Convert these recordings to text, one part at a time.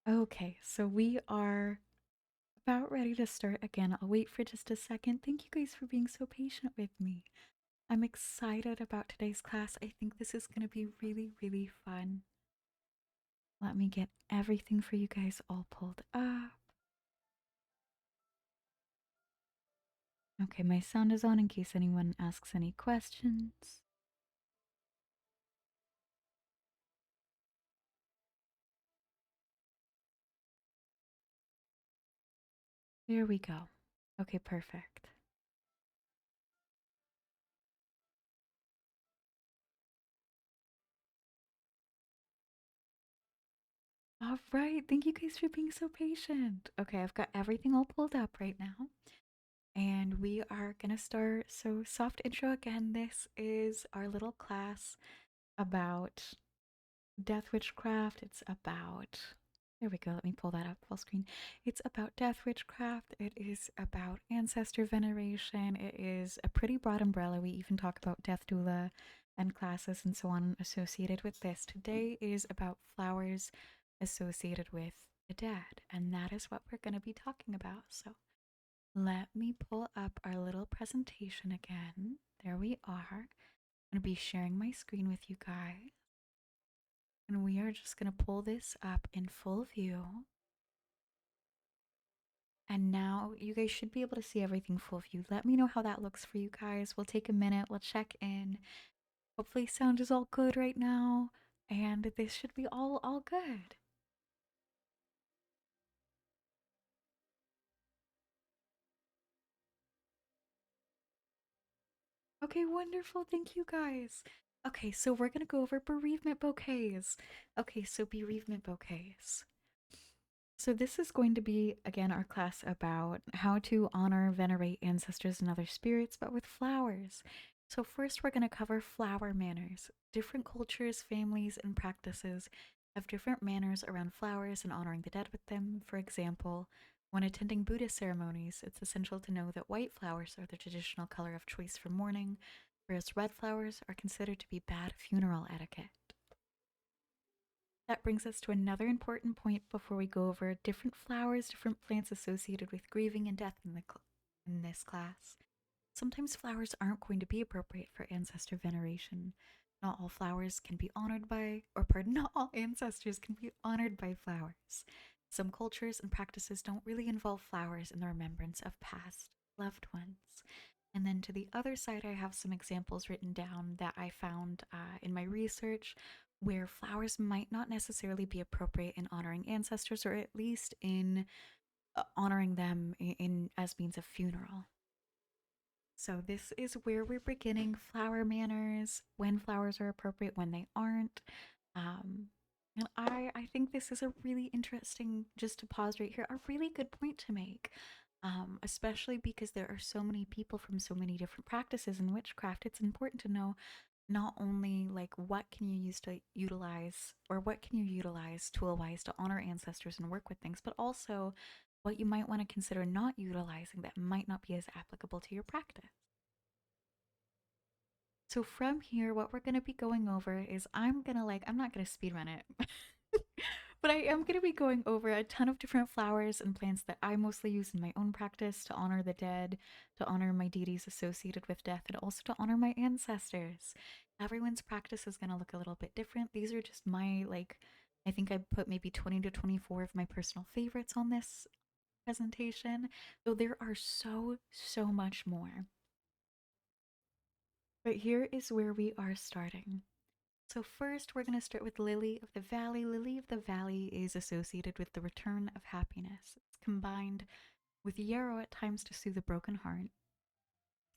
Okay, so we are about ready to start again. I'll wait for just a second. Thank you guys for being so patient with me. I'm excited about today's class. I think this is going to be really, really fun. Let me get everything for you guys all pulled up. Okay, my sound is on in case anyone asks any questions. There we go. Okay, perfect. All right, thank you guys for being so patient. Okay, I've got everything all pulled up right now. And we are gonna start. So, soft intro again. This is our little class about Death Witchcraft. It's about, there we go, let me pull that up full screen. It's about Death Witchcraft. It is about ancestor veneration. It is a pretty broad umbrella. We even talk about Death Doula and classes and so on associated with this. Today is about flowers associated with the dead, and that is what we're going to be talking about. So, let me pull up our little presentation again. There we are. I'm going to be sharing my screen with you guys. And we are just going to pull this up in full view. And now you guys should be able to see everything full view. Let me know how that looks for you guys. We'll take a minute. We'll check in. Hopefully sound is all good right now. And this should be all good. Okay, wonderful. Thank you guys. Okay, so we're going to go over bereavement bouquets. Okay, so bereavement bouquets. So, this is going to be again our class about how to honor, venerate ancestors and other spirits, but with flowers. So, first, we're going to cover flower manners. Different cultures, families, and practices have different manners around flowers and honoring the dead with them. For example, when attending Buddhist ceremonies, it's essential to know that white flowers are the traditional color of choice for mourning, whereas red flowers are considered to be bad funeral etiquette. That brings us to another important point before we go over different flowers, different plants associated with grieving and death in this class. Sometimes flowers aren't going to be appropriate for ancestor veneration. Not all flowers can be honored by, or pardon, not all ancestors can be honored by flowers. Some cultures and practices don't really involve flowers in the remembrance of past loved ones. And then to the other side, I have some examples written down that I found in my research where flowers might not necessarily be appropriate in honoring ancestors, or at least in honoring them in as means of funeral. So this is where we're beginning flower manners, when flowers are appropriate, when they aren't. Um, and I think this is a really interesting, just to pause right here, a really good point to make. Especially because there are so many people from so many different practices in witchcraft. It's important to know not only like what can you use to utilize, or what can you utilize tool wise to honor ancestors and work with things, but also what you might want to consider not utilizing that might not be as applicable to your practice. So from here, what we're going to be going over is I'm not going to speed run it, but I am going to be going over a ton of different flowers and plants that I mostly use in my own practice to honor the dead, to honor my deities associated with death, and also to honor my ancestors. Everyone's practice is going to look a little bit different. These are just my, like, I think I put maybe 20 to 24 of my personal favorites on this presentation, though there are so much more. But here is where we are starting. So first, we're going to start with Lily of the Valley. Lily of the Valley is associated with the return of happiness. It's combined with yarrow at times to soothe a broken heart,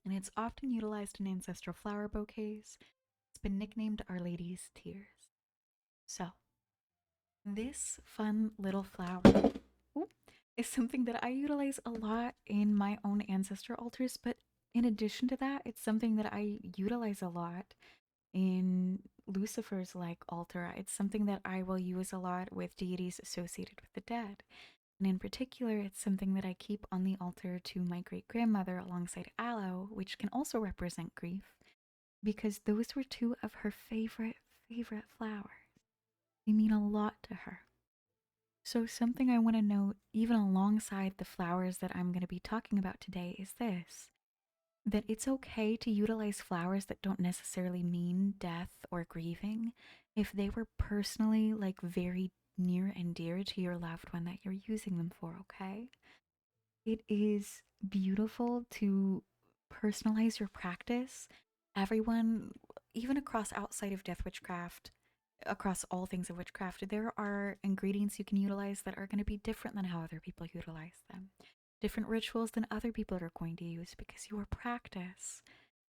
and it's often utilized in ancestral flower bouquets. It's been nicknamed Our Lady's Tears. So, this fun little flower is something that I utilize a lot in my own ancestor altars, but in addition to that, it's something that I utilize a lot in Lucifer's like altar. It's something that I will use a lot with deities associated with the dead. And in particular, it's something that I keep on the altar to my great grandmother alongside aloe, which can also represent grief, because those were two of her favorite flowers. They mean a lot to her. So, something I want to note, even alongside the flowers that I'm going to be talking about today, is this: that it's okay to utilize flowers that don't necessarily mean death or grieving if they were personally, like, very near and dear to your loved one that you're using them for, okay? It is beautiful to personalize your practice. Everyone, even across outside of death witchcraft, across all things of witchcraft, there are ingredients you can utilize that are going to be different than how other people utilize them. Different rituals than other people are going to use because your practice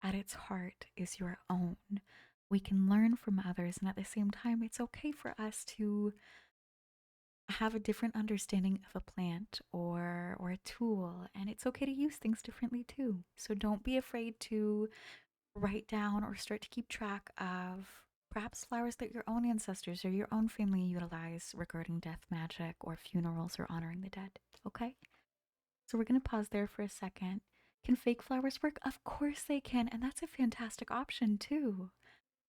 at its heart is your own. We can learn from others, and at the same time, it's okay for us to have a different understanding of a plant or a tool, and it's okay to use things differently too. So don't be afraid to write down or start to keep track of perhaps flowers that your own ancestors or your own family utilize regarding death magic or funerals or honoring the dead. Okay? So we're going to pause there for a second. Can fake flowers work? Of course they can, and that's a fantastic option too.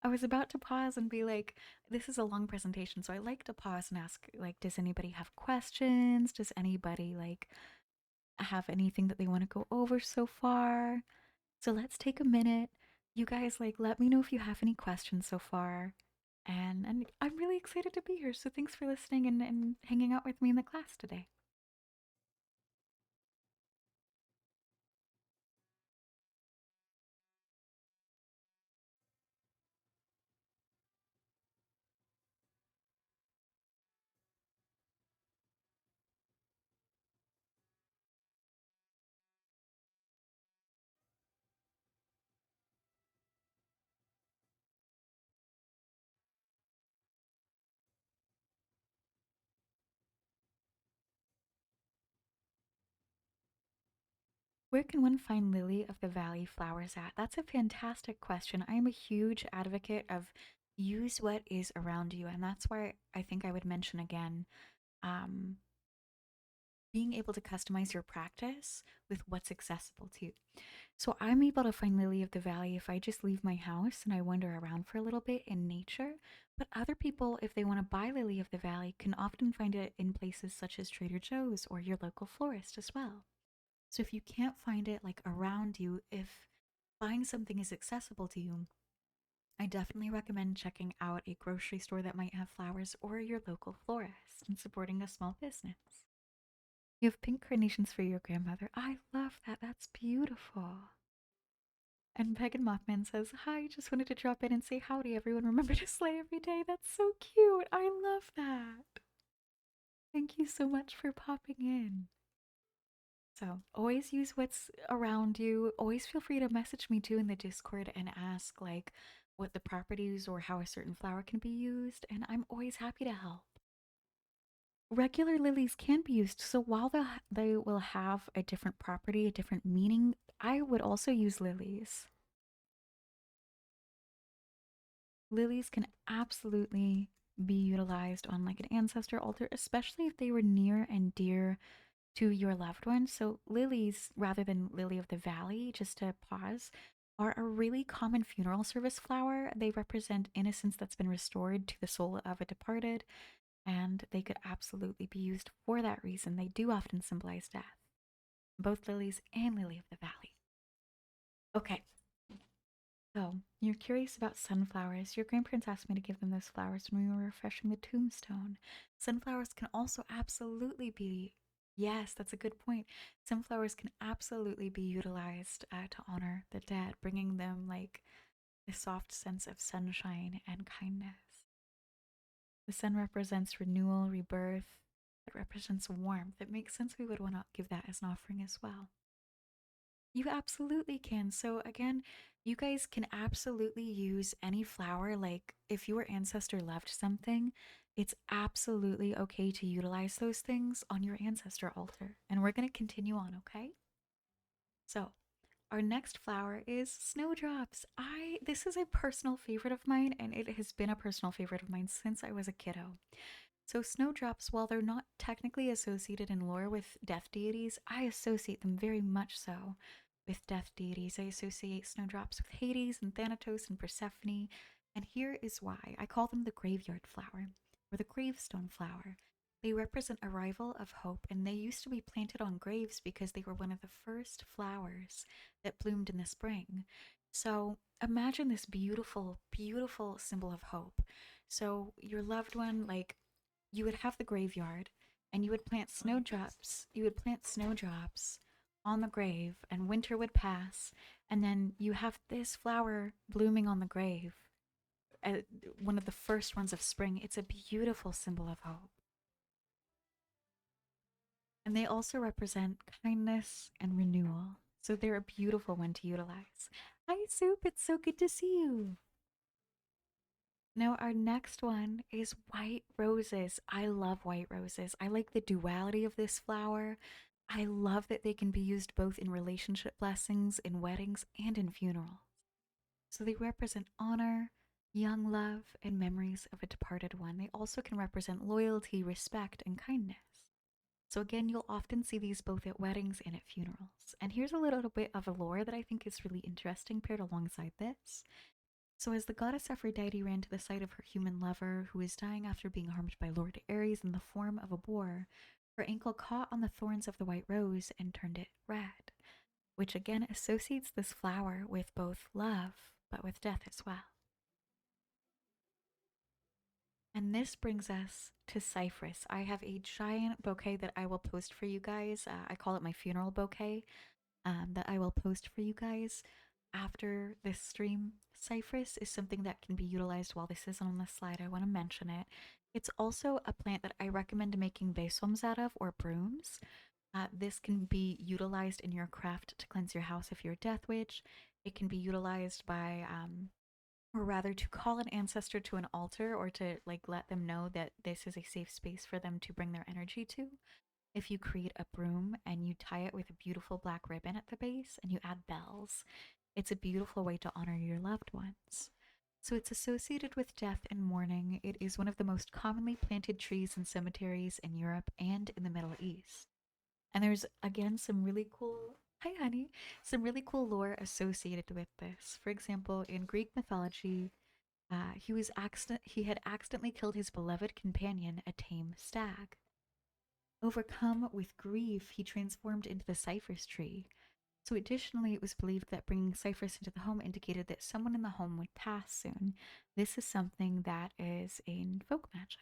I was about to pause and be like, this is a long presentation, so I like to pause and ask, like, does anybody have questions? Does anybody, like, have anything that they want to go over so far? So let's take a minute. You guys, like, let me know if you have any questions so far. And I'm really excited to be here, so thanks for listening and hanging out with me in the class today. Where can one find lily of the valley flowers at? That's a fantastic question. I am a huge advocate of use what is around you, and that's why I think I would mention again, um, being able to customize your practice with what's accessible to you. So I'm able to find lily of the valley if I just leave my house and I wander around for a little bit in nature. But other people, if they want to buy lily of the valley, can often find it in places such as Trader Joe's or your local florist as well. So if you can't find it like around you, if buying something is accessible to you, I definitely recommend checking out a grocery store that might have flowers or your local florist and supporting a small business. You have pink carnations for your grandmother. I love that. That's beautiful. And Megan Mothman says, "Hi, just wanted to drop in and say howdy. Everyone remember to slay every day." That's so cute. I love that. Thank you so much for popping in. So always use what's around you. Always feel free to message me too in the Discord and ask, like, what the properties or how a certain flower can be used, and I'm always happy to help. Regular lilies can be used, so while they will have a different property, a different meaning, I would also use lilies. Lilies can absolutely be utilized on like an ancestor altar, especially if they were near and dear to your loved one. So lilies, rather than lily of the valley, just to pause, are a really common funeral service flower. They represent innocence that's been restored to the soul of a departed, and they could absolutely be used for that reason. They do often symbolize death, both lilies and lily of the valley. Okay, so you're curious about sunflowers. Your grandparents asked me to give them those flowers when we were refreshing the tombstone. Sunflowers can also absolutely be, yes, that's a good point. Sunflowers can absolutely be utilized to honor the dead, bringing them like a soft sense of sunshine and kindness. The sun represents renewal, rebirth. It represents warmth. It makes sense we would want to give that as an offering as well. You absolutely can. So, again, you guys can absolutely use any flower. Like, if your ancestor left something, it's absolutely okay to utilize those things on your ancestor altar. And we're going to continue on, okay? So, our next flower is snowdrops. This is a personal favorite of mine, and it has been a personal favorite of mine since I was a kiddo. So, snowdrops, while they're not technically associated in lore with death deities, I associate them very much so with death deities. I associate snowdrops with Hades and Thanatos and Persephone, and here is why. I call them the graveyard flower or the gravestone flower They represent arrival of hope, and they used to be planted on graves because they were one of the first flowers that bloomed in the spring. So imagine this beautiful, beautiful symbol of hope. So your loved one, like, you would have the graveyard and you would plant snowdrops. You would plant snowdrops on the grave, and winter would pass, and then you have this flower blooming on the grave, uh, one of the first ones of spring. It's a beautiful symbol of hope. And they also represent kindness and renewal. So they're a beautiful one to utilize. Hi, Soup. It's so good to see you. Now, our next one is white roses. I love white roses. I like the duality of this flower. I love that they can be used both in relationship blessings, in weddings, and in funerals. So they represent honor, young love, and memories of a departed one. They also can represent loyalty, respect, and kindness. So again, you'll often see these both at weddings and at funerals. And here's a little bit of a lore that I think is really interesting paired alongside this. So as the goddess Aphrodite ran to the side of her human lover, who was dying after being harmed by Lord Ares in the form of a boar, her ankle caught on the thorns of the white rose and turned it red, which again associates this flower with both love, but with death as well. And this brings us to Cypress. I have a giant bouquet that I will post for you guys. I call it my funeral bouquet, that I will post for you guys after this stream. Cypress is something that can be utilized while this isn't on the slide. I want to mention it. It's also a plant that I recommend making besoms out of, or brooms. This can be utilized in your craft to cleanse your house if you're a death witch. It can be utilized by or rather to call an ancestor to an altar, or to like let them know that this is a safe space for them to bring their energy to. If you create a broom and you tie it with a beautiful black ribbon at the base and you add bells, it's a beautiful way to honor your loved ones. So it's associated with death and mourning. It is one of the most commonly planted trees in cemeteries in Europe and in the Middle East. And there's again some really cool, hi honey, some really cool lore associated with this. For example, in Greek mythology, he had accidentally killed his beloved companion, a tame stag. Overcome with grief, he transformed into the cypress tree. So additionally, it was believed that bringing cypress into the home indicated that someone in the home would pass soon. This is something that is in folk magic.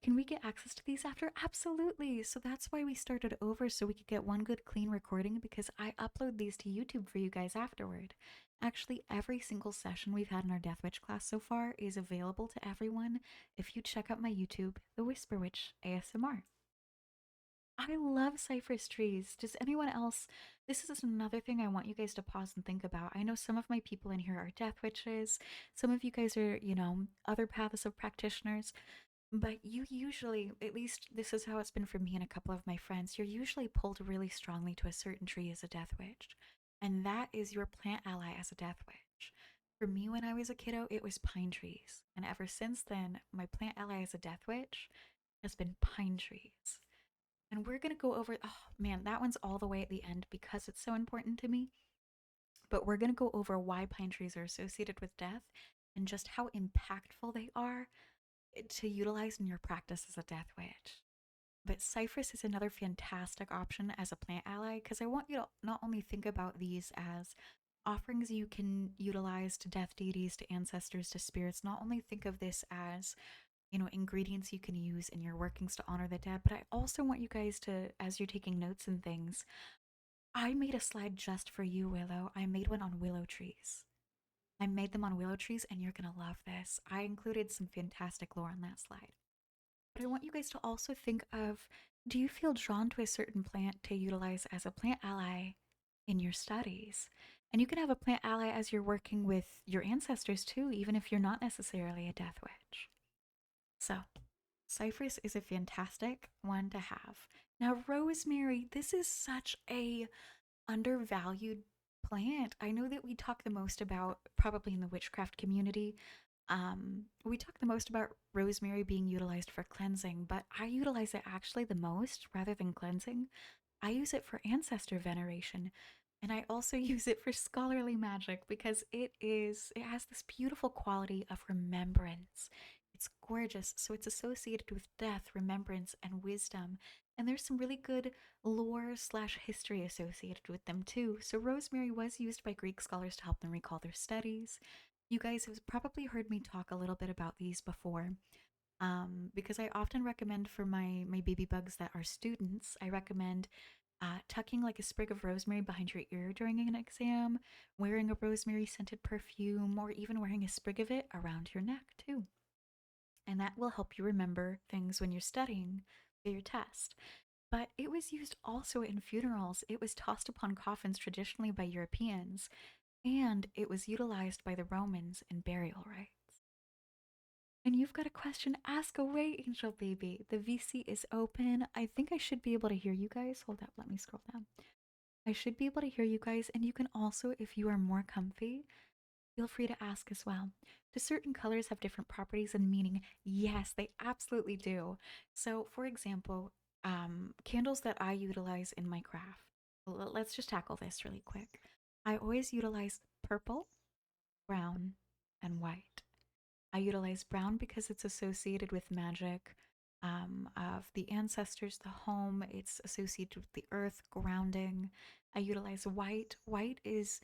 Can we get access to these after? Absolutely. So that's why we started over, so we could get one good clean recording, because I upload these to YouTube for you guys afterward. Actually, every single session we've had in our Death Witch class so far is available to everyone if you check out my YouTube, The Whisper Witch ASMR. I love cypress trees. Does anyone else? This is another thing I want you guys to pause and think about. I know some of my people in here are death witches. Some of you guys are, other paths of practitioners. But you usually, at least this is how it's been for me and a couple of my friends, you're usually pulled really strongly to a certain tree as a death witch. And that is your plant ally as a death witch. For me, when I was a kiddo, it was pine trees. And ever since then, my plant ally as a death witch has been pine trees. And we're going to go over, oh man, that one's all the way at the end because it's so important to me. But we're going to go over why pine trees are associated with death and just how impactful they are to utilize in your practice as a death witch. But cypress is another fantastic option as a plant ally, because I want you to not only think about these as offerings you can utilize to death deities, to ancestors, to spirits, not only think of this as, ingredients you can use in your workings to honor the dead, but I also want you guys to, as you're taking notes and things, I made a slide just for you, Willow. I made one on willow trees. I made them on willow trees, and you're gonna love this. I included some fantastic lore on that slide. But I want you guys to also think of, do you feel drawn to a certain plant to utilize as a plant ally in your studies? And you can have a plant ally as you're working with your ancestors too, even if you're not necessarily a death witch. So, cypress is a fantastic one to have. Now, rosemary, this is such a undervalued plant. I know that we talk the most about, probably in the witchcraft community, we talk the most about rosemary being utilized for cleansing, but I utilize it actually the most rather than cleansing. I use it for ancestor veneration, and I also use it for scholarly magic because it has this beautiful quality of remembrance. It's gorgeous. So it's associated with death, remembrance, and wisdom. And there's some really good lore slash history associated with them too. So rosemary was used by Greek scholars to help them recall their studies. You guys have probably heard me talk a little bit about these before. Because I often recommend for my baby bugs that are students, I recommend tucking like a sprig of rosemary behind your ear during an exam, wearing a rosemary scented perfume, or even wearing a sprig of it around your neck too. And that will help you remember things when you're studying for your test. But it was used also in funerals. It was tossed upon coffins traditionally by Europeans, and it was utilized by the Romans in burial rites. And you've got a question, ask away, Angel Baby. The VC is open. I think I should be able to hear you guys. Hold up, let me scroll down. I should be able to hear you guys, and you can also, if you are more comfy, feel free to ask as well. Do certain colors have different properties and meaning? Yes, they absolutely do. So, for example, candles that I utilize in my craft. Let's just tackle this really quick. I always utilize purple, brown, and white. I utilize brown because it's associated with magic of the ancestors, the home. It's associated with the earth, grounding. I utilize white. White is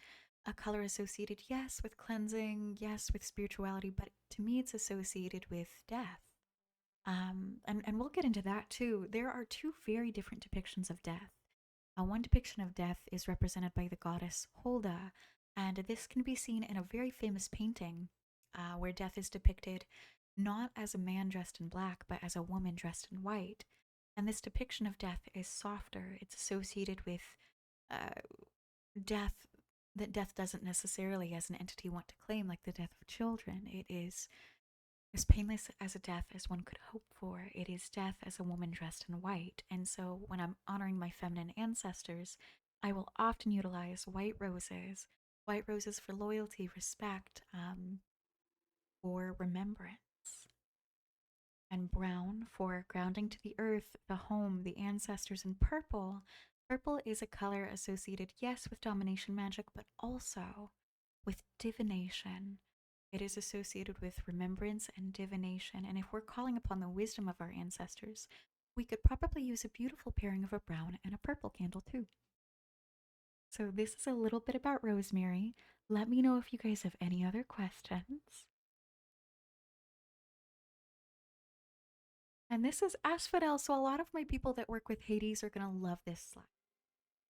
a color associated, yes, with cleansing, yes, with spirituality, but to me, it's associated with death. And we'll get into that too. There are two very different depictions of death. One depiction of death is represented by the goddess Holda, and this can be seen in a very famous painting where death is depicted not as a man dressed in black, but as a woman dressed in white. And this depiction of death is softer. It's associated with uh, death that death doesn't necessarily, as an entity, want to claim, like the death of children. It is as painless as a death as one could hope for. It is death as a woman dressed in white. And so when I'm honoring my feminine ancestors, I will often utilize white roses for loyalty, respect, for remembrance, and brown for grounding to the earth, the home, the ancestors, and purple. Purple is a color associated, yes, with domination magic, but also with divination. It is associated with remembrance and divination, and if we're calling upon the wisdom of our ancestors, we could probably use a beautiful pairing of a brown and a purple candle too. So, this is a little bit about rosemary. Let me know if you guys have any other questions. And this is asphodel, so a lot of my people that work with Hades are going to love this slide.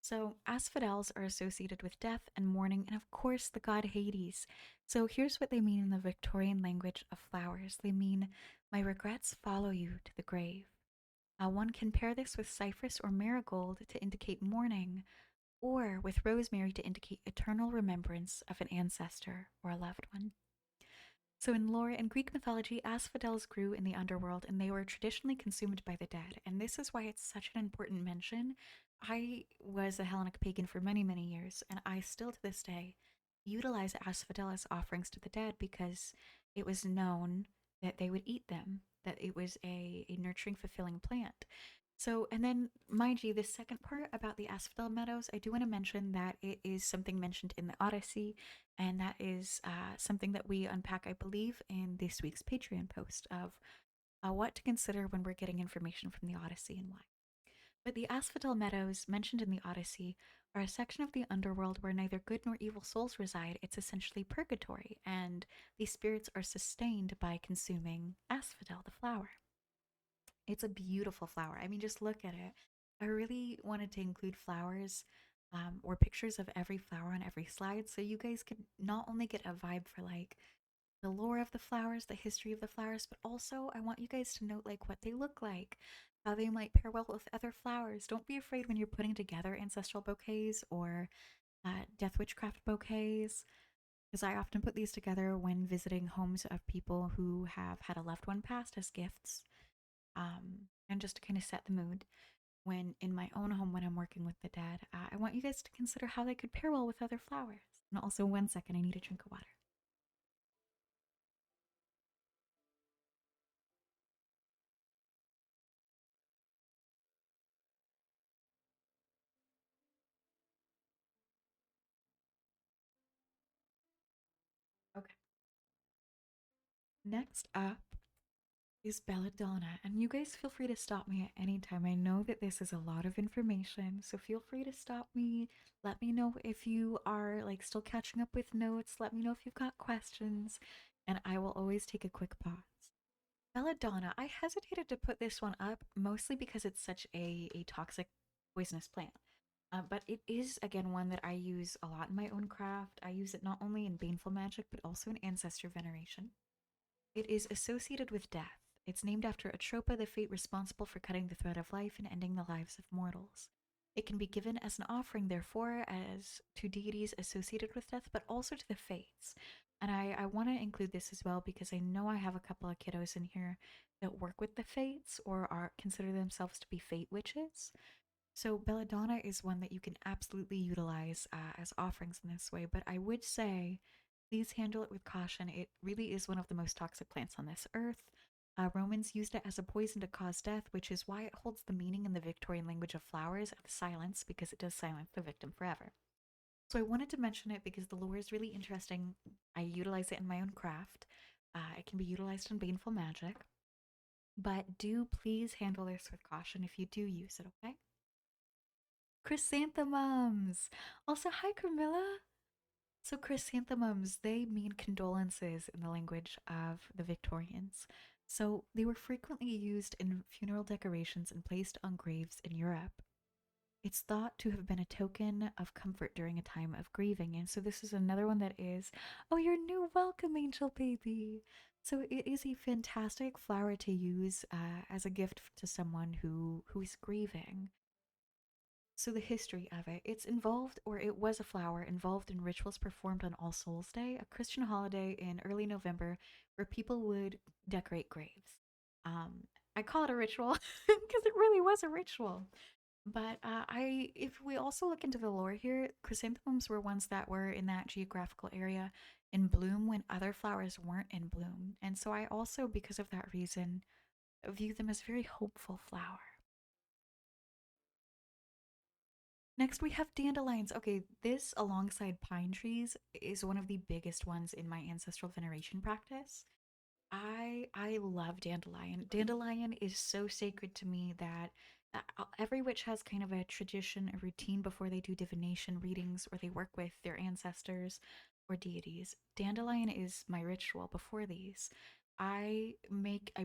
So, asphodels are associated with death and mourning, and of course, the god Hades. So, here's what they mean in the Victorian language of flowers, they mean, my regrets follow you to the grave. One can pair this with cypress or marigold to indicate mourning, or with rosemary to indicate eternal remembrance of an ancestor or a loved one. So, in lore and Greek mythology, asphodels grew in the underworld and they were traditionally consumed by the dead. And this is why it's such an important mention. I was a Hellenic pagan for many, many years, and I still to this day utilize asphodel as offerings to the dead because it was known that they would eat them, that it was a nurturing, fulfilling plant. So, and then, mind you, the second part about the asphodel meadows, I do want to mention that it is something mentioned in the Odyssey, and that is something that we unpack, I believe, in this week's Patreon post of what to consider when we're getting information from the Odyssey and why. But the asphodel meadows mentioned in the Odyssey are a section of the underworld where neither good nor evil souls reside. It's essentially purgatory, and these spirits are sustained by consuming asphodel, the flower. It's a beautiful flower. I mean, just look at it. I really wanted to include flowers or pictures of every flower on every slide so you guys could not only get a vibe for like the lore of the flowers, the history of the flowers, but also I want you guys to note like what they look like, how they might pair well with other flowers. Don't be afraid when you're putting together ancestral bouquets or death witchcraft bouquets, because I often put these together when visiting homes of people who have had a loved one passed as gifts, and just to kind of set the mood. When in my own home, when I'm working with the dead, I want you guys to consider how they could pair well with other flowers. And also, 1 second, I need a drink of water. Okay. Next up, is belladonna. And you guys feel free to stop me at any time. I know that this is a lot of information, so feel free to stop me. Let me know if you are like still catching up with notes. Let me know if you've got questions, and I will always take a quick pause. Belladonna, I hesitated to put this one up mostly because it's such a toxic, poisonous plant. But it is, again, one that I use a lot in my own craft. I use it not only in Baneful Magic, but also in Ancestor Veneration. It is associated with death. It's named after Atropa, the fate responsible for cutting the thread of life and ending the lives of mortals. It can be given as an offering, therefore, as to deities associated with death, but also to the fates. And I want to include this as well because I know I have a couple of kiddos in here that work with the fates or are consider themselves to be fate witches. So belladonna is one that you can absolutely utilize as offerings in this way, but I would say please handle it with caution. It really is one of the most toxic plants on this earth. Romans used it as a poison to cause death, which is why it holds the meaning in the Victorian language of flowers of silence, because it does silence the victim forever. So I wanted to mention it because the lore is really interesting. I utilize it in my own craft. It can be utilized in Baneful Magic, but do please handle this with caution if you do use it, okay? Chrysanthemums! Also, hi, Camilla! So, chrysanthemums, they mean condolences in the language of the Victorians. So, they were frequently used in funeral decorations and placed on graves in Europe. It's thought to have been a token of comfort during a time of grieving. And so, this is another one that is, oh, your new welcome, angel baby. So, it is a fantastic flower to use as a gift to someone who is grieving. So the history of it, it's involved, or it was a flower involved in rituals performed on All Souls Day, a Christian holiday in early November where people would decorate graves. I call it a ritual because it really was a ritual. But if we also look into the lore here, chrysanthemums were ones that were in that geographical area in bloom when other flowers weren't in bloom. And so I also, because of that reason, view them as a very hopeful flower. Next, we have dandelions. Okay, this alongside pine trees is one of the biggest ones in my ancestral veneration practice. I love dandelion. Dandelion is so sacred to me that every witch has kind of a tradition, a routine before they do divination readings or they work with their ancestors or deities. Dandelion is my ritual before these. I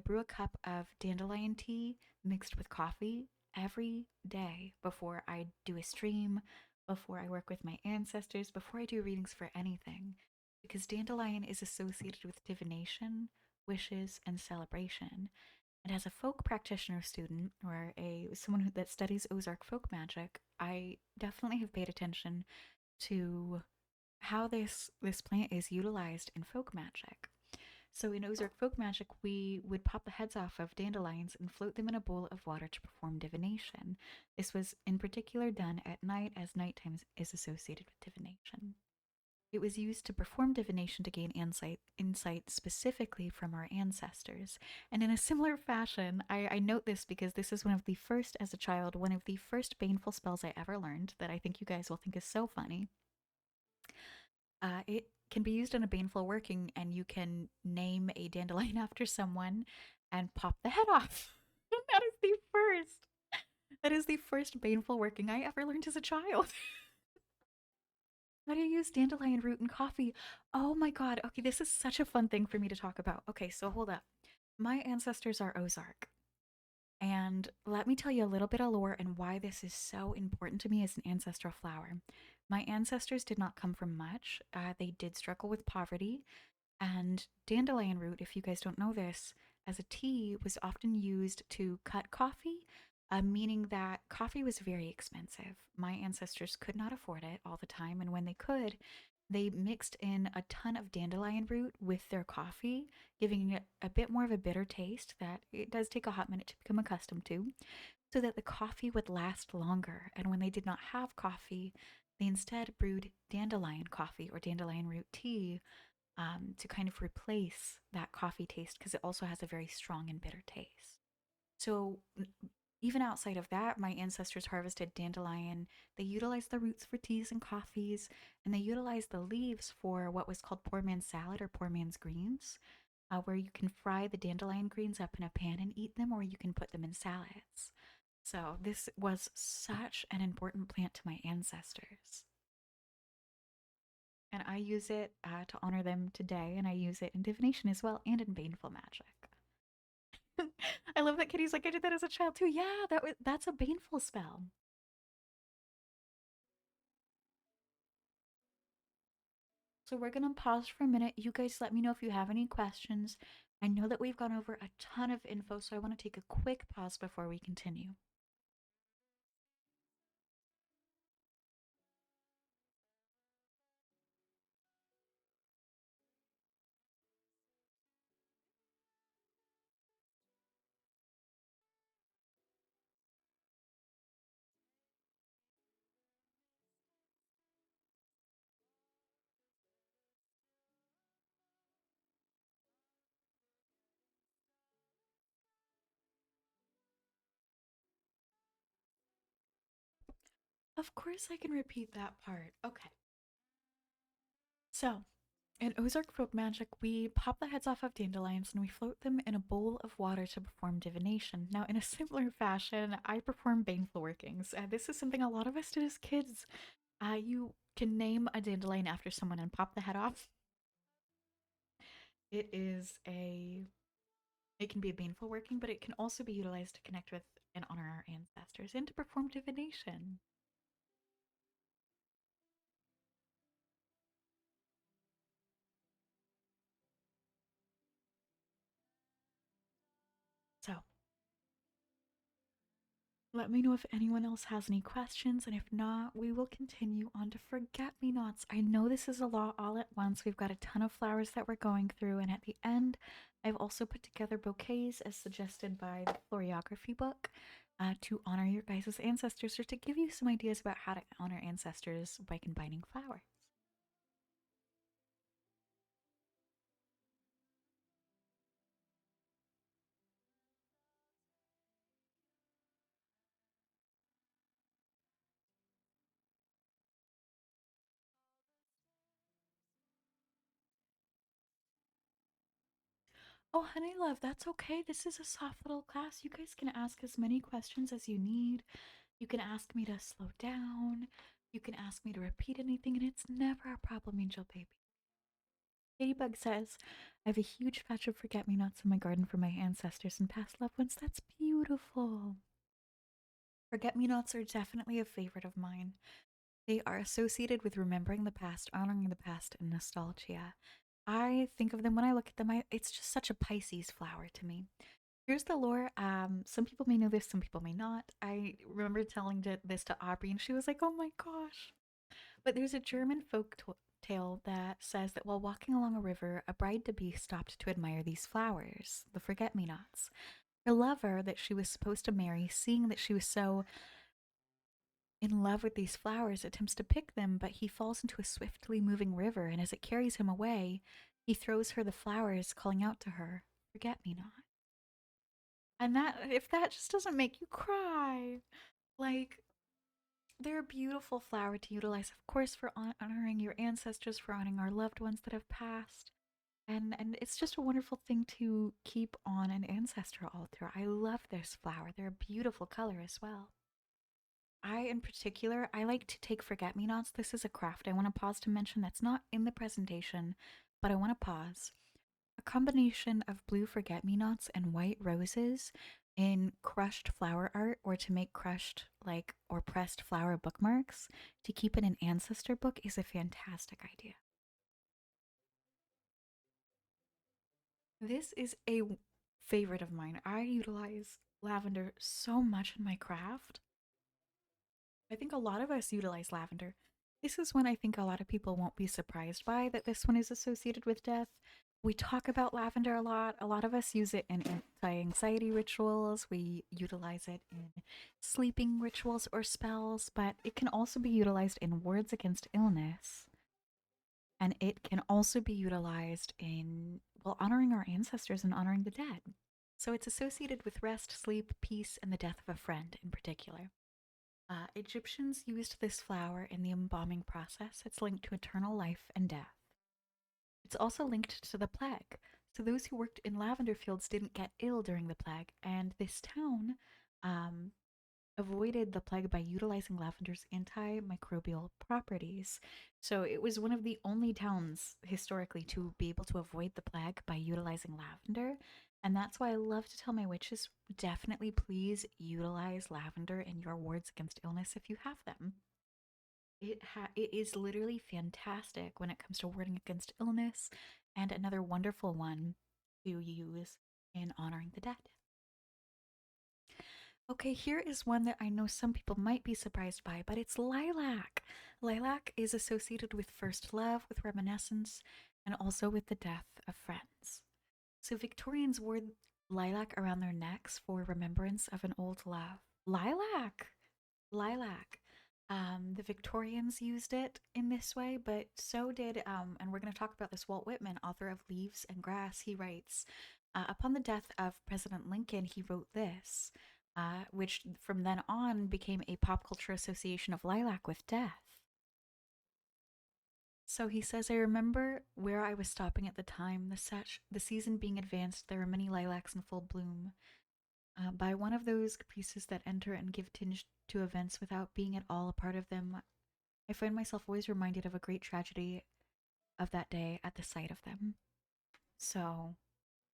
brew a cup of dandelion tea mixed with coffee every day before I do a stream, before I work with my ancestors, before I do readings for anything. Because dandelion is associated with divination, wishes, and celebration. And as a folk practitioner student or a someone that studies Ozark folk magic, I definitely have paid attention to how this plant is utilized in folk magic. So in Ozark folk magic, we would pop the heads off of dandelions and float them in a bowl of water to perform divination. This was in particular done at night, as nighttime is associated with divination. It was used to perform divination to gain insight specifically from our ancestors. And in a similar fashion, I note this because this is one of the first, as a child, one of the first baneful spells I ever learned that I think you guys will think is so funny. It can be used in a baneful working, and you can name a dandelion after someone and pop the head off. That is the first. That is the first baneful working I ever learned as a child. How do you use dandelion root in coffee? Oh my god. Okay, this is such a fun thing for me to talk about. Okay, so hold up. My ancestors are Ozark. And let me tell you a little bit of lore and why this is so important to me as an ancestral flower. My ancestors did not come from much. They did struggle with poverty. And dandelion root, if you guys don't know this, as a tea was often used to cut coffee, meaning that coffee was very expensive. My ancestors could not afford it all the time, and when they could, they mixed in a ton of dandelion root with their coffee, giving it a bit more of a bitter taste that it does take a hot minute to become accustomed to, so that the coffee would last longer. And when they did not have coffee, they instead brewed dandelion coffee or dandelion root tea to kind of replace that coffee taste because it also has a very strong and bitter taste. So, even outside of that, my ancestors harvested dandelion. They utilized the roots for teas and coffees, and they utilized the leaves for what was called poor man's salad or poor man's greens. where you can fry the dandelion greens up in a pan and eat them, or you can put them in salads. So, this was such an important plant to my ancestors. And I use it to honor them today, and I use it in divination as well and in baneful magic. I love that Kitty's like, I did that as a child too. Yeah, that's a baneful spell. So we're gonna pause for a minute. You guys let me know if you have any questions. I know that we've gone over a ton of info, so I want to take a quick pause before we continue. Of course, I can repeat that part. Okay. So, in Ozark folk magic, we pop the heads off of dandelions and we float them in a bowl of water to perform divination. Now, in a similar fashion, I perform baneful workings. This is something a lot of us did as kids. You can name a dandelion after someone and pop the head off. It is a It can be a baneful working, but it can also be utilized to connect with and honor our ancestors and to perform divination. So, let me know if anyone else has any questions, and if not, we will continue on to Forget Me Nots. I know this is a lot all at once. We've got a ton of flowers that we're going through, and at the end, I've also put together bouquets as suggested by the Floriography book to honor your guys' ancestors or to give you some ideas about how to honor ancestors by combining flowers. Oh, honey love, that's okay. This is a soft little class. You guys can ask as many questions as you need. You can ask me to slow down. You can ask me to repeat anything, and it's never a problem, Angel Baby. Ladybug says, I have a huge patch of forget me nots in my garden for my ancestors and past loved ones. That's beautiful. Forget me nots are definitely a favorite of mine. They are associated with remembering the past, honoring the past, and nostalgia. I think of them when I look at them. It's just such a Pisces flower to me. Here's the lore. Some people may know this, some people may not. I remember telling this to Aubrey, and she was like, "Oh my gosh!" But there's a German tale that says that while walking along a river, a bride-to-be stopped to admire these flowers, the forget-me-nots. Her lover, that she was supposed to marry, seeing that she was so in love with these flowers, attempts to pick them, but he falls into a swiftly moving river, and as it carries him away, he throws her the flowers, calling out to her, "Forget me not." And that, if that just doesn't make you cry, like, they're a beautiful flower to utilize, of course, for honoring your ancestors, for honoring our loved ones that have passed. And it's just a wonderful thing to keep on an ancestral altar. I love this flower. They're a beautiful color as well. In particular, I like to take forget-me-nots. This is a craft I want to pause to mention that's not in the presentation, but I want to pause. A combination of blue forget-me-nots and white roses in crushed flower art, or to make crushed like or pressed flower bookmarks to keep in an ancestor book, is a fantastic idea. This is a favorite of mine. I utilize lavender so much in my craft. I think a lot of us utilize lavender. This is one I think a lot of people won't be surprised by that this one is associated with death. We talk about lavender a lot. A lot of us use it in anti anxiety rituals. We utilize it in sleeping rituals or spells, but it can also be utilized in wards against illness. And it can also be utilized in, well, honoring our ancestors and honoring the dead. So it's associated with rest, sleep, peace, and the death of a friend in particular. Egyptians used this flower in the embalming process. It's linked to eternal life and death. It's also linked to the plague. So those who worked in lavender fields didn't get ill during the plague, and this town um, avoided the plague by utilizing lavender's antimicrobial properties. So it was one of the only towns historically to be able to avoid the plague by utilizing lavender. And that's why I love to tell my witches, definitely please utilize lavender in your wards against illness if you have them. It is literally fantastic when it comes to warding against illness, and another wonderful one to use in honoring the dead. Okay, here is one that I know some people might be surprised by, but it's lilac. Lilac is associated with first love, with reminiscence, and also with the death of friends. So Victorians wore lilac around their necks for remembrance of an old love. Lilac! Lilac. The Victorians used it in this way, but so did, and we're going to talk about this, Walt Whitman, author of Leaves and Grass. He writes, upon the death of President Lincoln, he wrote this, which from then on became a pop culture association of lilac with death. So he says, I remember where I was stopping at the time, the season being advanced, there were many lilacs in full bloom. By one of those caprices that enter and give tinge to events without being at all a part of them, I find myself always reminded of a great tragedy of that day at the sight of them. So,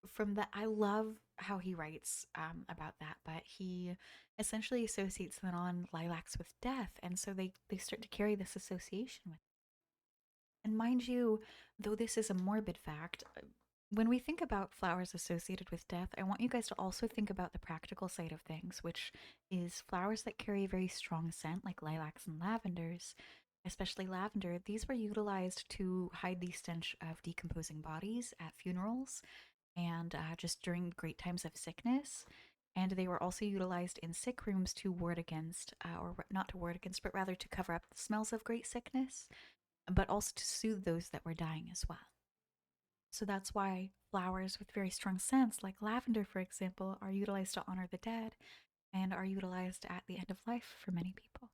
from that, I love how he writes about that, but he essentially associates the non lilacs with death, and so they start to carry this association with. And mind you, though this is a morbid fact, when we think about flowers associated with death, I want you guys to also think about the practical side of things, which is flowers that carry a very strong scent, like lilacs and lavenders, especially lavender. These were utilized to hide the stench of decomposing bodies at funerals and just during great times of sickness. And they were also utilized in sick rooms to ward against, or not to ward against, but rather to cover up the smells of great sickness, but also to soothe those that were dying as well. So that's why flowers with very strong scents, like lavender, for example, are utilized to honor the dead and are utilized at the end of life for many people.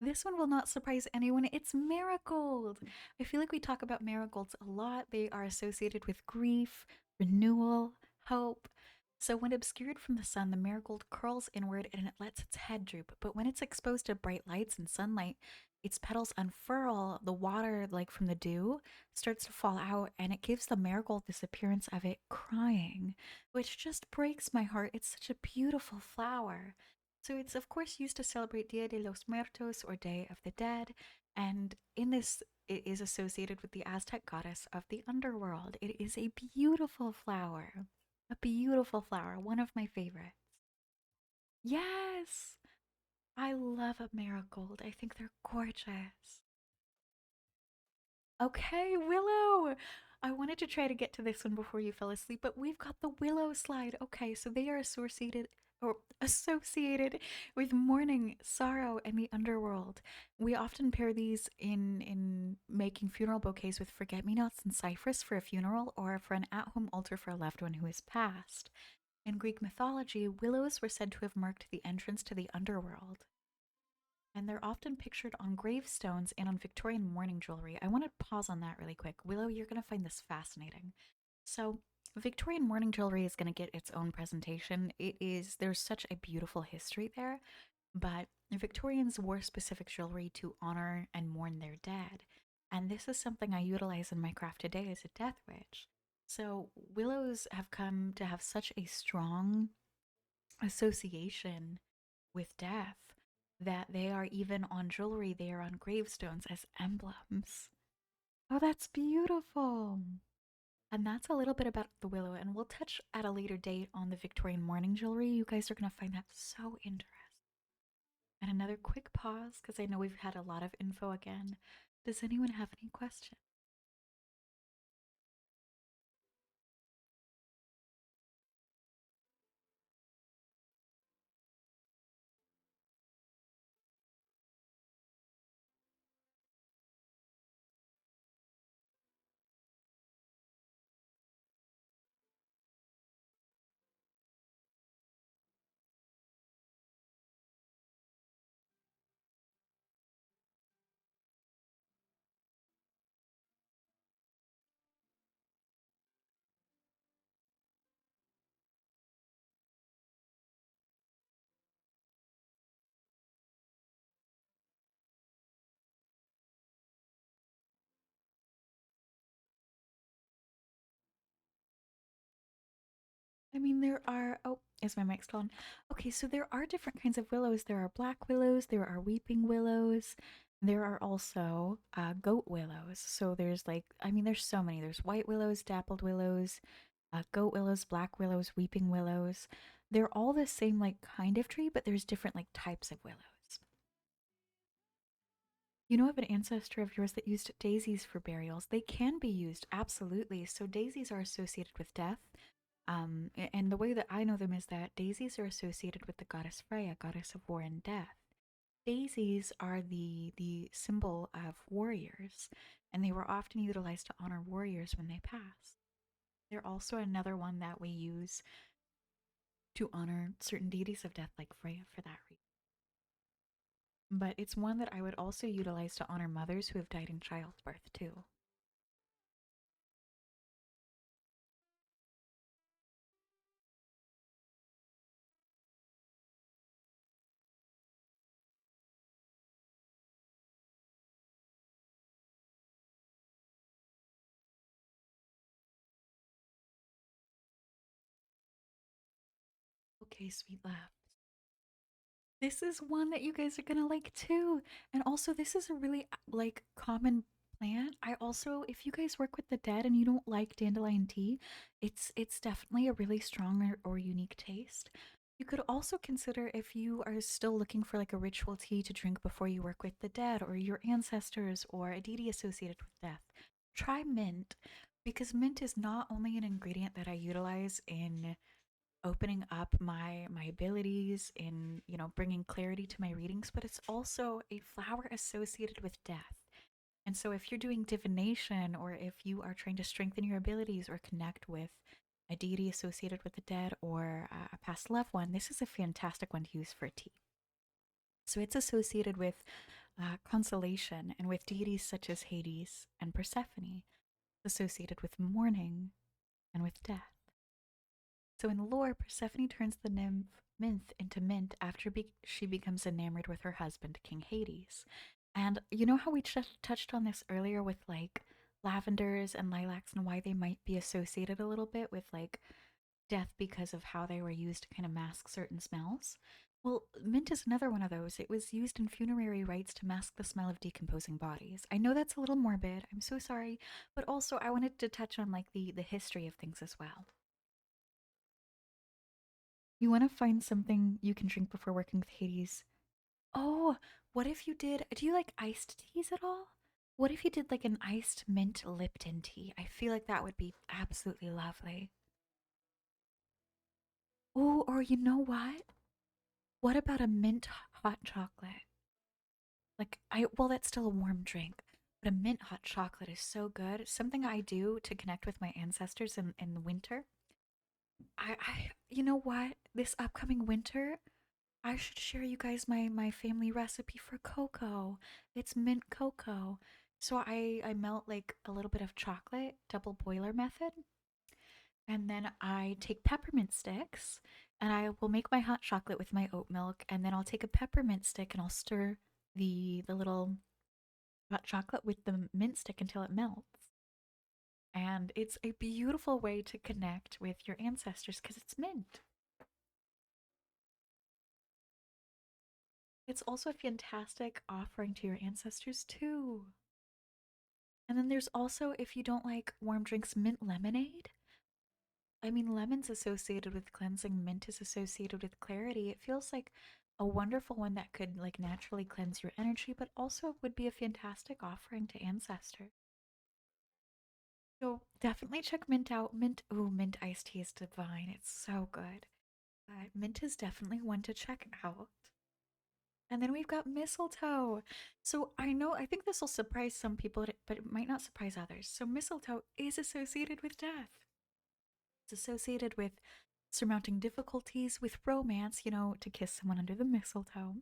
This one will not surprise anyone. It's marigold. I feel like we talk about marigolds a lot. They are associated with grief, renewal, hope. So, when obscured from the sun, the marigold curls inward and it lets its head droop. But when it's exposed to bright lights and sunlight, its petals unfurl, the water, like from the dew, starts to fall out, and it gives the marigold this appearance of it crying, which just breaks my heart. It's such a beautiful flower. So it's of course used to celebrate Dia de los Muertos or Day of the Dead, and in this it is associated with the Aztec goddess of the underworld. It is a beautiful flower. A beautiful flower, one of my favorites. Yes! I love a marigold. I think they're gorgeous. Okay, Willow. I wanted to try to get to this one before you fell asleep, but we've got the Willow slide. Okay, so they are associated with mourning, sorrow, and the underworld. We often pair these in making funeral bouquets with forget-me-nots and cypress for a funeral or for an at-home altar for a loved one who has passed. In Greek mythology, willows were said to have marked the entrance to the underworld, and they're often pictured on gravestones and on Victorian mourning jewelry. I want to pause on that really quick. Willow, you're going to find this fascinating. So, Victorian mourning jewelry is going to get its own presentation. There's such a beautiful history there, but Victorians wore specific jewelry to honor and mourn their dead. And this is something I utilize in my craft today as a death witch. So, willows have come to have such a strong association with death that they are even on jewelry, they are on gravestones as emblems. Oh, that's beautiful. And that's a little bit about the willow, and we'll touch at a later date on the Victorian mourning jewelry. You guys are going to find that so interesting. And another quick pause because I know we've had a lot of info again. Does anyone have any questions? I mean, there are. Oh, is my mic still on? Okay, so there are different kinds of willows. There are black willows, there are weeping willows, there are also goat willows. So there's like, I mean, there's so many. There's white willows, dappled willows, goat willows, black willows, weeping willows. They're all the same, like, kind of tree, but there's different, like, types of willows. You know of an ancestor of yours that used daisies for burials? They can be used, absolutely. So daisies are associated with death. And the way that I know them is that daisies are associated with the goddess Freya, goddess of war and death. Daisies are the symbol of warriors, and they were often utilized to honor warriors when they pass. They're also another one that we use to honor certain deities of death, like Freya, for that reason. But it's one that I would also utilize to honor mothers who have died in childbirth, too. Okay, sweet love. This is one that you guys are gonna like too. And also, this is a really like common plant. I also, if you guys work with the dead and you don't like dandelion tea, it's definitely a really strong or unique taste. You could also consider, if you are still looking for like a ritual tea to drink before you work with the dead or your ancestors or a deity associated with death, try mint, because mint is not only an ingredient that I utilize in opening up my abilities, in, you know, bringing clarity to my readings, but it's also a flower associated with death. And so if you're doing divination, or if you are trying to strengthen your abilities or connect with a deity associated with the dead or a past loved one, this is a fantastic one to use for tea. So it's associated with consolation and with deities such as Hades and Persephone, associated with mourning and with death. So in the lore, Persephone turns the nymph Minth into mint after she becomes enamored with her husband, King Hades. And you know how we touched on this earlier with like lavenders and lilacs and why they might be associated a little bit with like death because of how they were used to kind of mask certain smells? Well, mint is another one of those. It was used in funerary rites to mask the smell of decomposing bodies. I know that's a little morbid. I'm so sorry, but also I wanted to touch on like the history of things as well. You want to find something you can drink before working with Hades. Oh, what if you did? Do you like iced teas at all? What if you did like an iced mint Lipton tea? I feel like that would be absolutely lovely. Oh, or you know what? What about a mint hot chocolate? Like, well, that's still a warm drink, but a mint hot chocolate is so good. Something I do to connect with my ancestors in the winter. You know what? This upcoming winter, I should share you guys my family recipe for cocoa. It's mint cocoa. So I melt like a little bit of chocolate, double boiler method, and then I take peppermint sticks and I will make my hot chocolate with my oat milk, and then I'll take a peppermint stick and I'll stir the little hot chocolate with the mint stick until it melts. And it's a beautiful way to connect with your ancestors because it's mint. It's also a fantastic offering to your ancestors too. And then there's also, if you don't like warm drinks, mint lemonade. I mean, lemon's associated with cleansing, mint is associated with clarity. It feels like a wonderful one that could like naturally cleanse your energy, but also would be a fantastic offering to ancestors. So definitely check mint out. Mint, ooh, mint iced tea is divine. It's so good. Mint is definitely one to check out. And then we've got mistletoe. So I think this will surprise some people, but it might not surprise others. So mistletoe is associated with death. It's associated with surmounting difficulties, with romance, you know, to kiss someone under the mistletoe.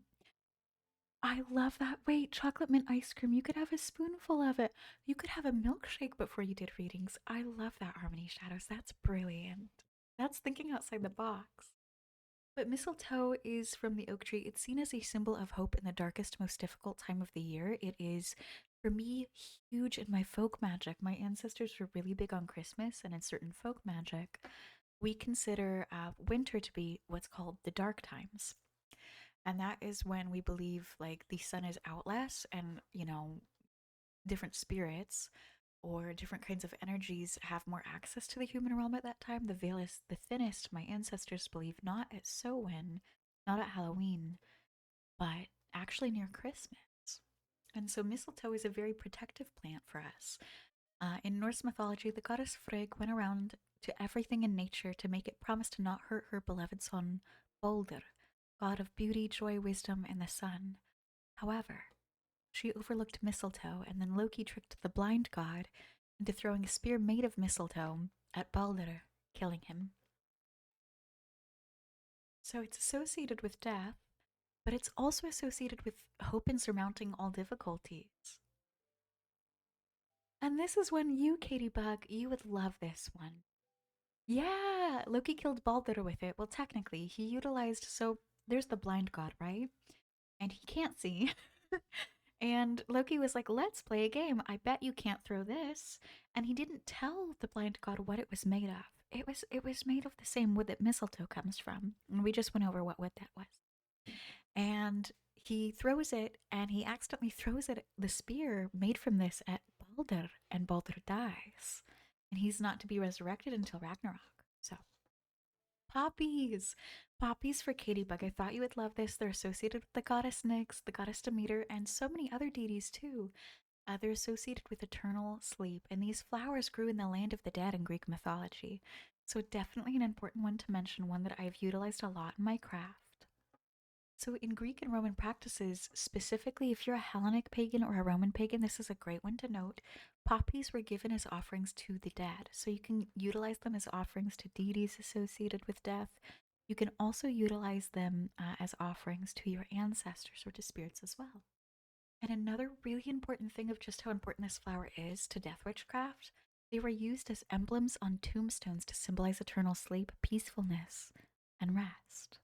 I love that. Wait, chocolate mint ice cream. You could have a spoonful of it. You could have a milkshake before you did readings. I love that, Harmony Shadows. That's brilliant. That's thinking outside the box. But mistletoe is from the oak tree. It's seen as a symbol of hope in the darkest, most difficult time of the year. It is, for me, huge in my folk magic. My ancestors were really big on Christmas and in certain folk magic. we consider winter to be what's called the dark times. And that is when we believe like the sun is out less and, different spirits or different kinds of energies have more access to the human realm at that time. The veil is the thinnest, my ancestors believe, not at Samhain, not at Halloween, but actually near Christmas. And so mistletoe is a very protective plant for us. In Norse mythology, the goddess Frigg went around to everything in nature to make it promise to not hurt her beloved son, Balder, god of beauty, joy, wisdom, and the sun. However, she overlooked mistletoe, and then Loki tricked the blind god into throwing a spear made of mistletoe at Balder, killing him. So it's associated with death, but it's also associated with hope in surmounting all difficulties. And this is when you, Katie Bug, you would love this one. Yeah, Loki killed Balder with it. Well, technically, he utilized. So there's the blind god, right? And he can't see. And Loki was like, let's play a game. I bet you can't throw this. And he didn't tell the blind god what it was made of. It was made of the same wood that mistletoe comes from. And we just went over what wood that was. And he throws it, and he accidentally throws it, the spear made from this, at Balder, and Balder dies. And he's not to be resurrected until Ragnarok. So, poppies! Poppies for Katie Bug. I thought you would love this. They're associated with the goddess Nyx, the goddess Demeter, and so many other deities too. They're associated with eternal sleep, and these flowers grew in the land of the dead in Greek mythology. So, definitely an important one to mention, one that I've utilized a lot in my craft. So, in Greek and Roman practices, specifically if you're a Hellenic pagan or a Roman pagan, this is a great one to note. Poppies were given as offerings to the dead. So, you can utilize them as offerings to deities associated with death. You can also utilize them as offerings to your ancestors or to spirits as well. And another really important thing of just how important this flower is to death witchcraft, they were used as emblems on tombstones to symbolize eternal sleep, peacefulness, and rest.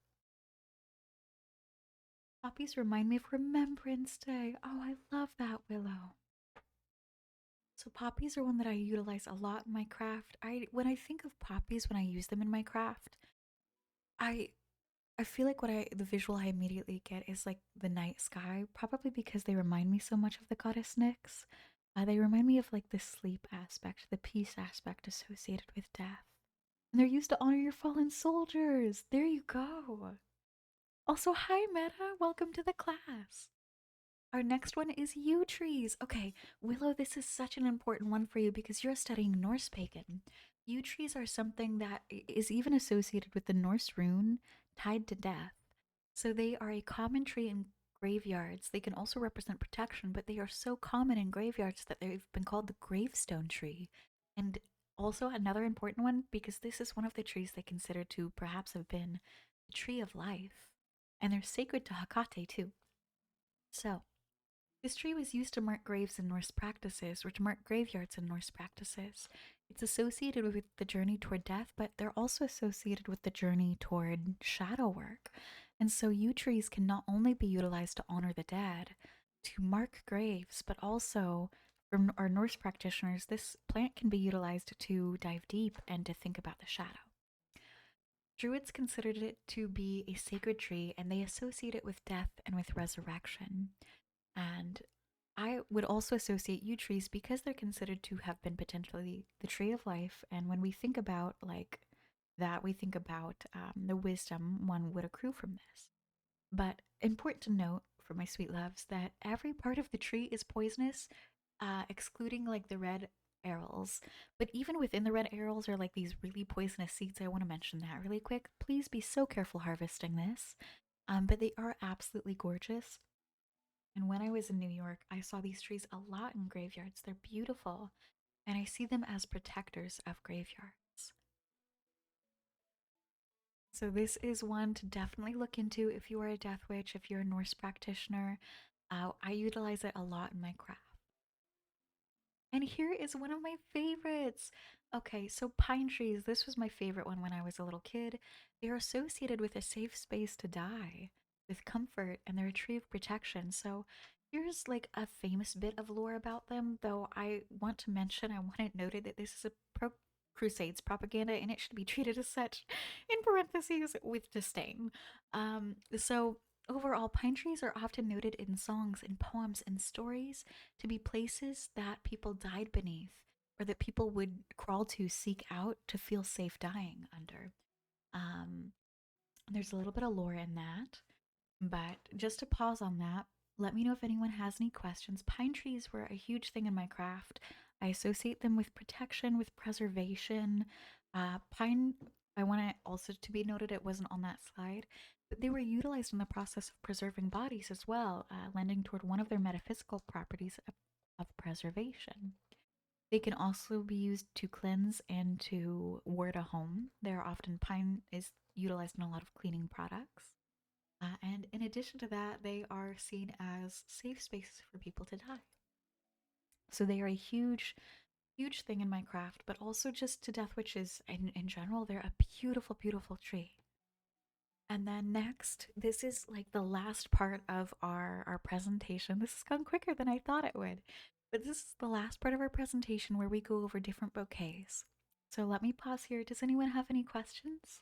Poppies remind me of Remembrance Day. Oh, I love that, Willow. So poppies are one that I utilize a lot in my craft. When I think of poppies, when I use them in my craft, I I feel like the visual I immediately get is like the night sky, probably because they remind me so much of the goddess Nyx. They remind me of like the sleep aspect, the peace aspect associated with death. And they're used to honor your fallen soldiers. There you go. Also, hi Meta, welcome to the class. Our next one is yew trees. Okay, Willow, this is such an important one for you because you're studying Norse pagan. Yew trees are something that is even associated with the Norse rune tied to death. So they are a common tree in graveyards. They can also represent protection, but they are so common in graveyards that they've been called the gravestone tree. And also another important one because this is one of the trees they consider to perhaps have been the tree of life. And they're sacred to Hecate too. So, this tree was used to mark graves in Norse practices, or to mark graveyards in Norse practices. It's associated with the journey toward death, but they're also associated with the journey toward shadow work. And so yew trees can not only be utilized to honor the dead, to mark graves, but also for our Norse practitioners, this plant can be utilized to dive deep and to think about the shadow. Druids considered it to be a sacred tree, and they associate it with death and with resurrection. And I would also associate yew trees because they're considered to have been potentially the tree of life. And when we think about like that, we think about the wisdom one would accrue from this. But important to note for my sweet loves that every part of the tree is poisonous, excluding like the red arils. But even within the red arils are like these really poisonous seeds. I want to mention that really quick. Please be so careful harvesting this. But they are absolutely gorgeous. And when I was in New York, I saw these trees a lot in graveyards. They're beautiful, and I see them as protectors of graveyards. So, this is one to definitely look into if you are a death witch, if you're a Norse practitioner. I utilize it a lot in my craft. And here is one of my favorites. Okay, so pine trees. This was my favorite one when I was a little kid. They are associated with a safe space to die, with comfort, and they're a tree of protection. So here's like a famous bit of lore about them, though I want to mention, I want it noted that this is a Crusades propaganda, and it should be treated as such, in parentheses, with disdain. So, overall, pine trees are often noted in songs and poems and stories to be places that people died beneath or that people would crawl to seek out to feel safe dying under. Um, there's a little bit of lore in that, but just to pause on that, let me know if anyone has any questions. Pine trees were a huge thing in my craft. I associate them with protection, with preservation. Pine, I want it also to be noted, it wasn't on that slide, but they were utilized in the process of preserving bodies as well, lending toward one of their metaphysical properties of preservation. They can also be used to cleanse and to ward a home. They're often pine is utilized in a lot of cleaning products. And in addition to that, they are seen as safe spaces for people to die. So they are a huge, huge thing in my craft, but also just to death witches in general, they're a beautiful, beautiful tree. And then next, this is like the last part of our presentation. This has gone quicker than I thought it would. But this is the last part of our presentation where we go over different bouquets. So let me pause here. Does anyone have any questions?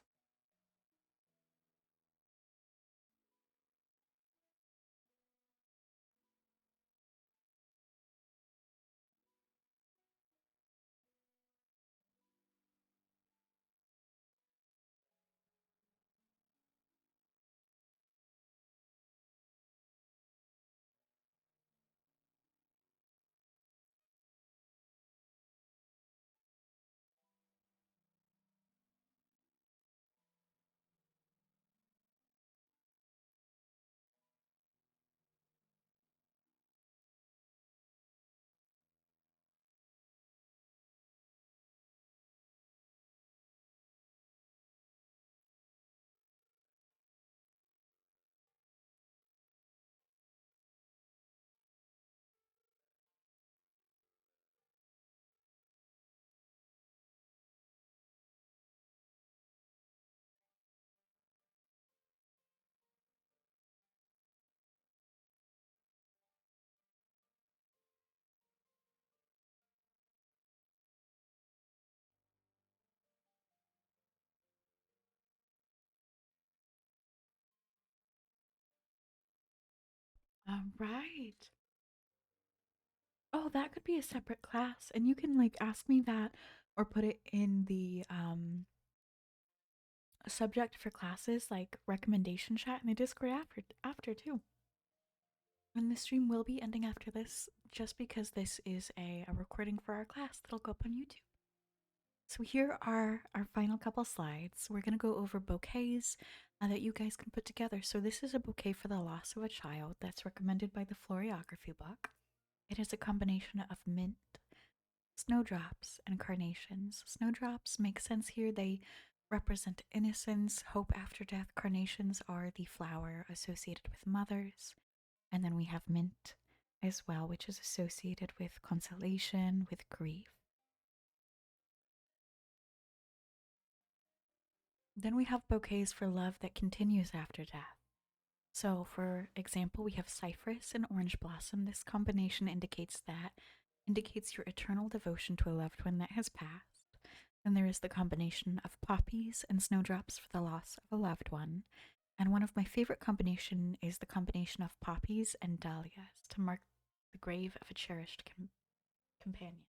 All right. Oh, that could be a separate class, and you can like ask me that or put it in the subject for classes like recommendation chat in the Discord after too. And the stream will be ending after this just because this is a recording for our class that'll go up on YouTube. So here are our final couple slides. We're going to go over bouquets that you guys can put together. So this is a bouquet for the loss of a child that's recommended by the Floriography book. It is a combination of mint, snowdrops, and carnations. Snowdrops make sense here. They represent innocence, hope after death. Carnations are the flower associated with mothers. And then we have mint as well, which is associated with consolation, with grief. Then we have bouquets for love that continues after death. So, for example, we have cypress and orange blossom. This combination indicates your eternal devotion to a loved one that has passed. Then there is the combination of poppies and snowdrops for the loss of a loved one. And one of my favorite combination is the combination of poppies and dahlias to mark the grave of a cherished companion.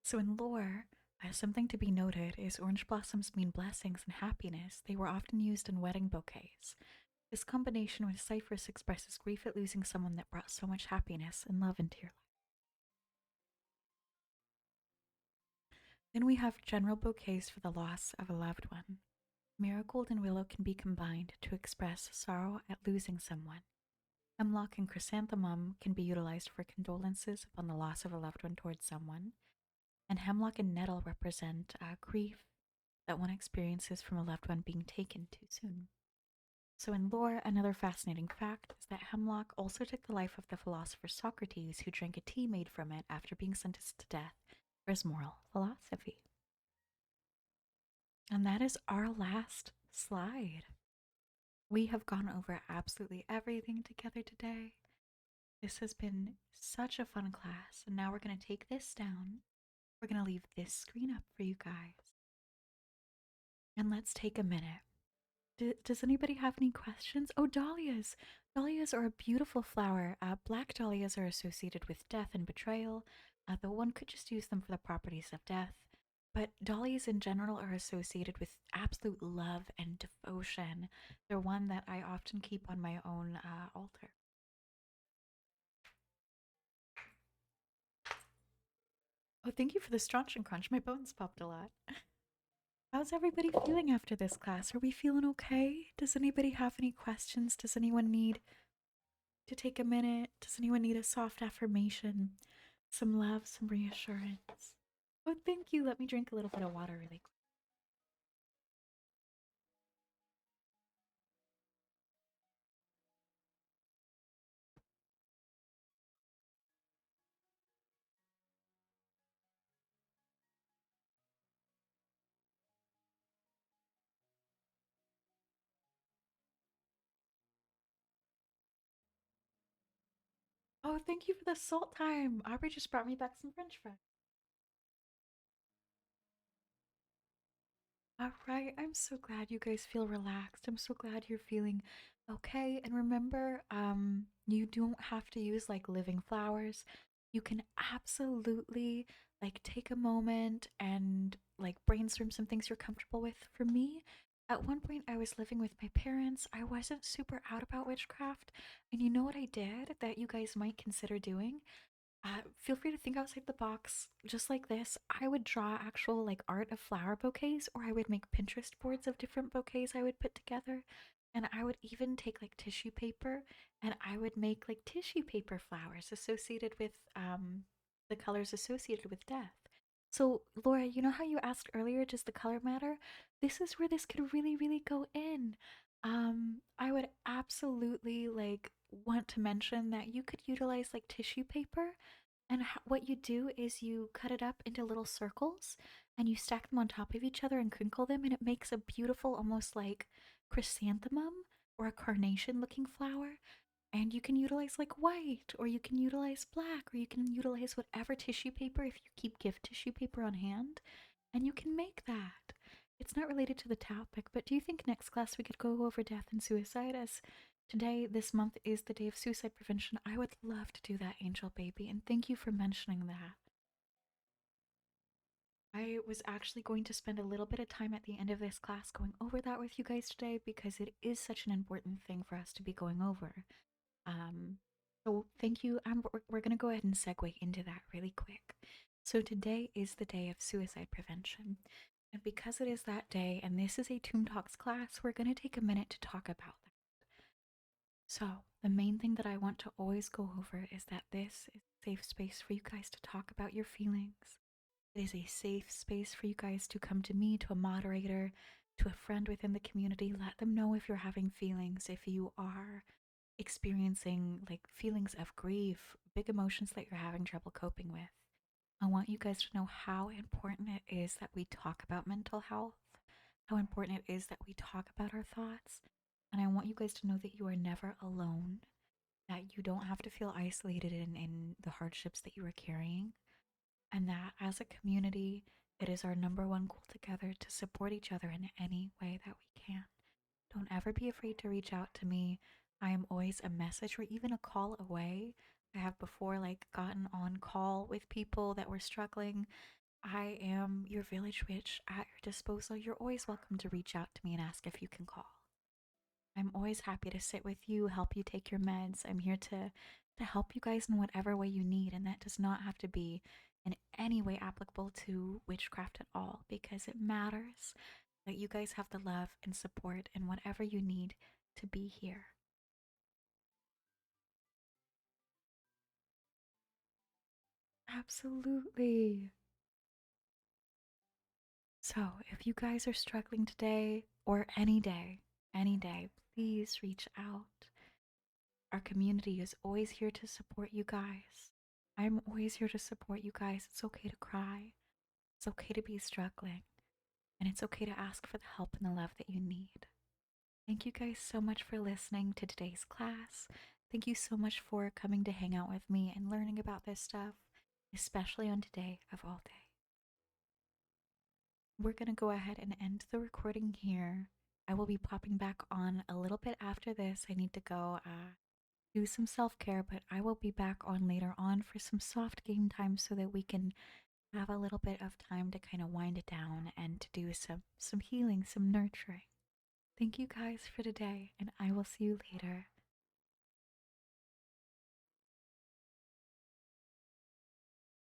So in lore, something to be noted is orange blossoms mean blessings and happiness. They were often used in wedding bouquets. This combination with cypress expresses grief at losing someone that brought so much happiness and love into your life. Then we have general bouquets for the loss of a loved one. Marigold and willow can be combined to express sorrow at losing someone. Hemlock and chrysanthemum can be utilized for condolences upon the loss of a loved one towards someone. And hemlock and nettle represent grief that one experiences from a loved one being taken too soon. So, in lore, another fascinating fact is that hemlock also took the life of the philosopher Socrates, who drank a tea made from it after being sentenced to death for his moral philosophy. And that is our last slide. We have gone over absolutely everything together today. This has been such a fun class, and now we're going to take this down. We're going to leave this screen up for you guys. And let's take a minute. Does anybody have any questions? Oh, dahlias. Dahlias are a beautiful flower. Black dahlias are associated with death and betrayal, though one could just use them for the properties of death. But dahlias in general are associated with absolute love and devotion. They're one that I often keep on my own altar. Oh, thank you for the stretch and crunch. My bones popped a lot. How's everybody feeling after this class? Are we feeling okay? Does anybody have any questions? Does anyone need to take a minute? Does anyone need a soft affirmation? Some love, some reassurance? Oh, thank you. Let me drink a little bit of water really quick. Oh, thank you for the salt time. Aubrey just brought me back some french fries. All right, I'm so glad you guys feel relaxed. I'm so glad you're feeling okay. And remember, you don't have to use like living flowers. You can absolutely like take a moment and like brainstorm some things you're comfortable with. For me, at one point I was living with my parents. I wasn't super out about witchcraft. And you know what I did that you guys might consider doing? Feel free to think outside the box, just like this. I would draw actual like art of flower bouquets, or I would make Pinterest boards of different bouquets I would put together. And I would even take like tissue paper and I would make like tissue paper flowers associated with the colors associated with death. So, Laura, you know how you asked earlier, does the color matter? This is where this could really, really go in. I would absolutely like want to mention that you could utilize like tissue paper and what you do is you cut it up into little circles and you stack them on top of each other and crinkle them, and it makes a beautiful, almost like chrysanthemum or a carnation looking flower. And you can utilize like white, or you can utilize black, or you can utilize whatever tissue paper if you keep gift tissue paper on hand, and you can make that. It's not related to the topic, but do you think next class we could go over death and suicide, as today, this month, is the day of suicide prevention? I would love to do that, Angel Baby, and thank you for mentioning that. I was actually going to spend a little bit of time at the end of this class going over that with you guys today because it is such an important thing for us to be going over. Um, so thank you. We're going to go ahead and segue into that really quick. So today is the day of suicide prevention. And because it is that day, and this is a Toon Talks class, we're going to take a minute to talk about that. So, the main thing that I want to always go over is that this is a safe space for you guys to talk about your feelings. It is a safe space for you guys to come to me, to a moderator, to a friend within the community. Let them know if you're having feelings, if you are experiencing like feelings of grief, big emotions that you're having trouble coping with. I want you guys to know how important it is that we talk about mental health, how important it is that we talk about our thoughts. And I want you guys to know that you are never alone, that you don't have to feel isolated in the hardships that you are carrying, and that as a community, it is our number one goal together to support each other in any way that we can. Don't ever be afraid to reach out to me. I am always a message or even a call away. I have before like gotten on call with people that were struggling. I am your village witch at your disposal. You're always welcome to reach out to me and ask if you can call. I'm always happy to sit with you, help you take your meds. I'm here to help you guys in whatever way you need, and that does not have to be in any way applicable to witchcraft at all, because it matters that you guys have the love and support and whatever you need to be here. Absolutely. So, if you guys are struggling today or any day, please reach out. Our community is always here to support you guys. I'm always here to support you guys. It's okay to cry. It's okay to be struggling. And it's okay to ask for the help and the love that you need. Thank you guys so much for listening to today's class. Thank you so much for coming to hang out with me and learning about this stuff, especially on today of all day. we're gonna go ahead and end the recording here. I will be popping back on a little bit after this. I need to go do some self care, but I will be back on later on for some soft game time so that we can have a little bit of time to kind of wind it down and to do some healing, some nurturing. Thank you guys for today, and I will see you later.